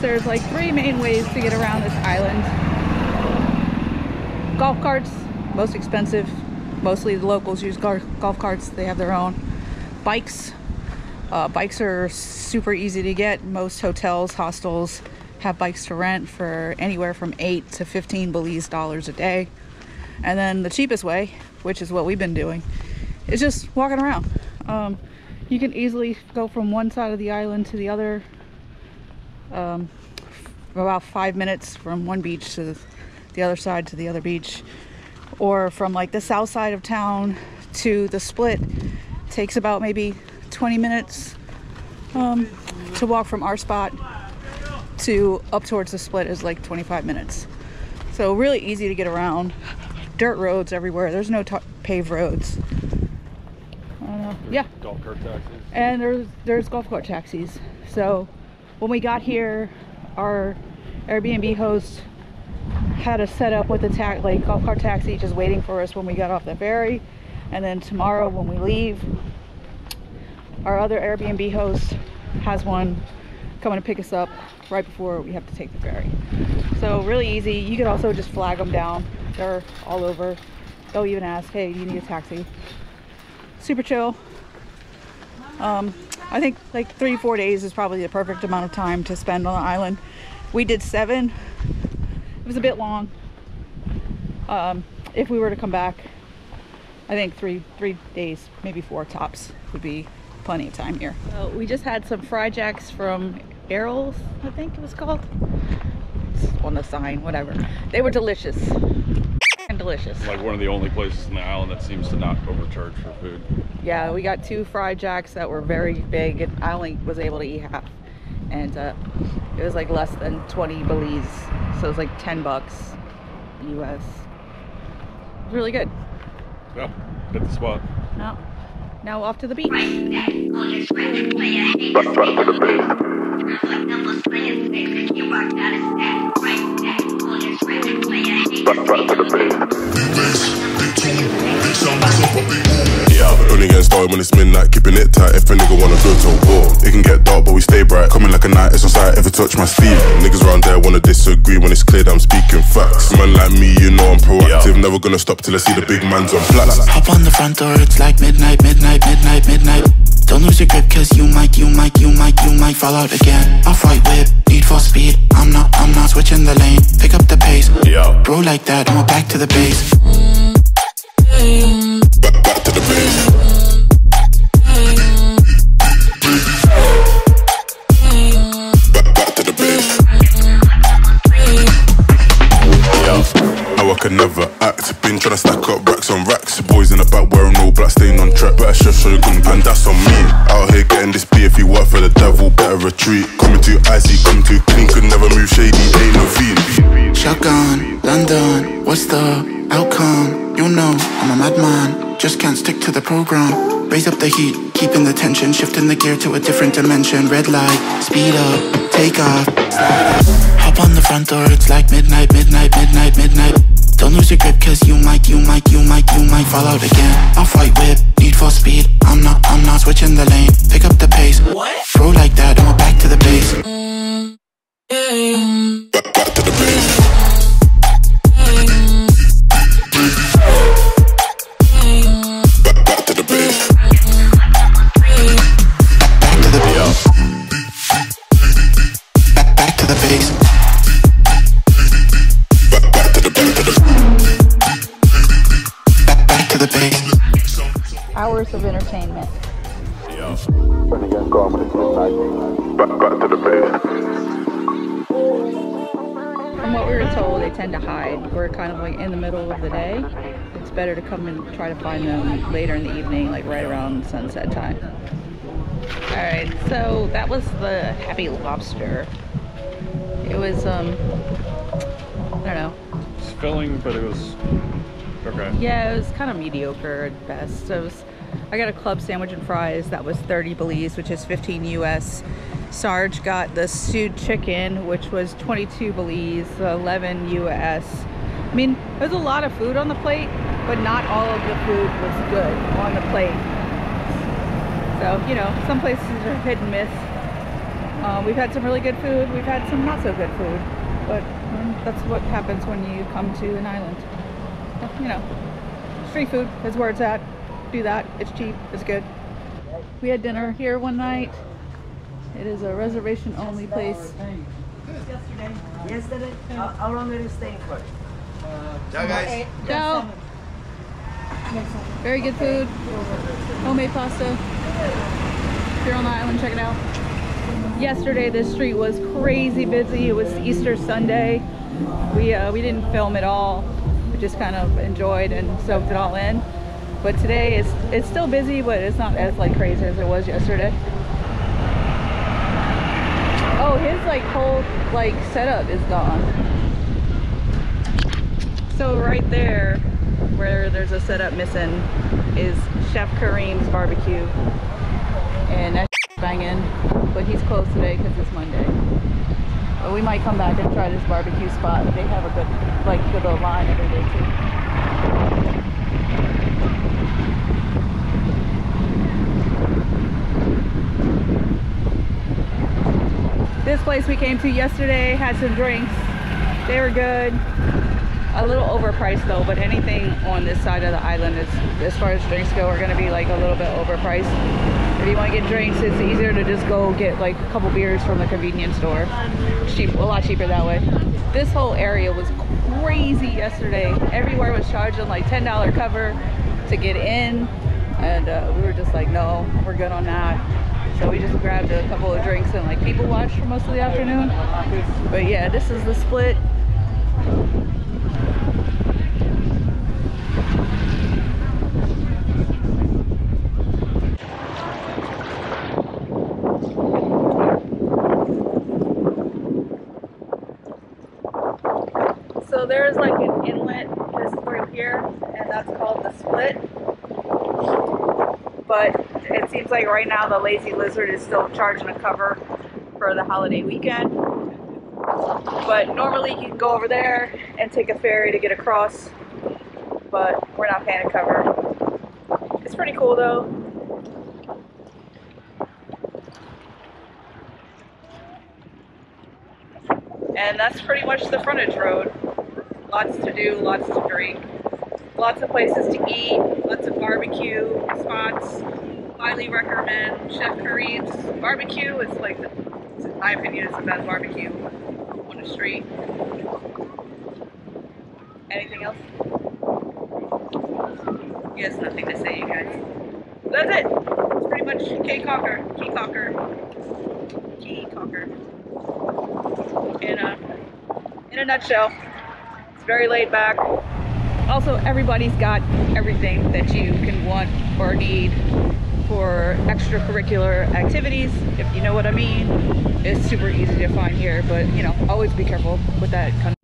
There's like 3 main ways to get around this island. Golf carts, most expensive. Mostly the locals use golf carts. They have their own. Bikes. Bikes are super easy to get. Most hotels, hostels have bikes to rent for anywhere from $8 to $15 Belize dollars a day. And then the cheapest way, which is what we've been doing, is just walking around. You can easily go from one side of the island to the other. About 5 minutes from one beach to the other side to the other beach, or from like the south side of town to the split takes about maybe 20 minutes to walk from our spot to up towards the split is like 25 minutes. So really easy to get around. Dirt roads everywhere. There's no paved roads. Yeah, golf cart taxis. And there's golf cart taxis. So when we got here, our Airbnb host had us set up with a golf cart taxi just waiting for us when we got off the ferry. And then tomorrow when we leave, our other Airbnb host has one coming to pick us up right before we have to take the ferry. So really easy. You could also just flag them down. They're all over. They'll even ask, hey, do you need a taxi? Super chill. I think like 3-4 days is probably the perfect amount of time to spend on the island. We did 7. It was a bit long. If we were to come back, I think 3 days, maybe 4 tops would be plenty of time here. So we just had some Fryjacks from Errolyn, I think it was called. It's on the sign, whatever. They were delicious. And delicious. Like one of the only places in the island that seems to not overcharge for food. Yeah, we got 2 Fryjacks that were very big, and I only was able to eat half. And it was like less than 20 Belize, so it was like 10 bucks US. Really good. Yeah, hit the spot. Now off to the beach. Only getting started when it's midnight, keeping it tight if a nigga wanna go to war. It can get dark but we stay bright, coming like a night, it's on sight, ever touch my sleeve. Niggas around there wanna disagree when it's clear that I'm speaking facts. Man like me, you know I'm proactive, never gonna stop till I see the big man's on flats. Hop on the front door, it's like midnight. Don't lose your grip cause you might fall out again. Off-white whip, need for speed, I'm not switching the lane. Pick up the pace, bro like that, and we're back to the base. Back to the base. Back to the base. How I could never act. Been tryna stack up racks on racks. Boys in the back wearing all black, staying on track. Better show your gun, and that's on me. Out here getting this beer. If you work for the devil, better retreat. Coming too icy, coming too clean. Could never move shady, ain't no feed. Shotgun, London, what's the outcome? You know, I'm a madman. Just can't stick to the program. Raise up the heat, keeping the tension. Shifting the gear to a different dimension. Red light, speed up, take off. Hop on the front door, it's like midnight. Don't lose your grip cause you might fall out again. Off-white whip, need for speed, I'm not switching the lane. Pick up the pace, bro like that, and we're back to the base. Back to the base. Back to the base. Back to the base. Back to the base. Back to the base. Hours of entertainment. Back to the base. From what we were told, they tend to hide. We're kind of like in the middle of the day. It's better to come and try to find them later in the evening, like right around sunset time. Alright, so that was the Happy Lobster. It was, I don't know. It's filling, but it was okay. Yeah, it was kind of mediocre at best. So I got a club sandwich and fries. That was 30 Belize, which is 15 US. Sarj got the stewed chicken, which was 22 Belize, 11 US. I mean, there's a lot of food on the plate, but not all of the food was good on the plate. So, you know, some places are hit and miss. We've had some really good food, we've had some not so good food, but that's what happens when you come to an island. You know, street food is where it's at. Do that, it's cheap, it's good. We had dinner here one night. It is a reservation only place. Yesterday? How long are you staying for? Ciao, guys. Ciao. Very good food. Homemade pasta. If you're on the island, check it out. Yesterday this street was crazy busy. It was Easter Sunday. We didn't film it all. We just kind of enjoyed and soaked it all in. But today it's still busy, but it's not as like crazy as it was yesterday. Oh, his like whole like setup is gone. So right there, where there's a setup missing, is Chef Kareem's barbecue, and that's banging. But he's closed today because it's Monday. But we might come back and try this barbecue spot. They have a good little line every day too. This place we came to yesterday had some drinks. They were good. A little overpriced though, but anything on this side of the island is, as far as drinks go, are gonna be like a little bit overpriced. If you want to get drinks, it's easier to just go get like a couple beers from the convenience store. It's cheap, a lot cheaper that way. This whole area was crazy yesterday. Everywhere was charging like $10 cover to get in, and we were just like, no, we're good on that. So we just grabbed a couple of drinks and like people watched for most of the afternoon. But yeah, this is the split. So there's like an inlet just through here, and that's called the split. But it seems like right now the Lazy Lizard is still charging a cover for the holiday weekend. But normally you can go over there and take a ferry to get across, but we're not paying a cover. It's pretty cool though. And that's pretty much the frontage road. Lots to do, lots to drink, lots of places to eat, lots of barbecue spots. Highly recommend Chef Kareem's barbecue. It's like, in my opinion, it's the best barbecue on the street. Anything else? Yes, nothing to say, you guys. That's it. It's pretty much Caye Caulker. Caye Caulker. Caye Caulker. In a nutshell. It's very laid back. Also, everybody's got everything that you can want or need for extracurricular activities, if you know what I mean. It's super easy to find here, but you know, always be careful with that kind of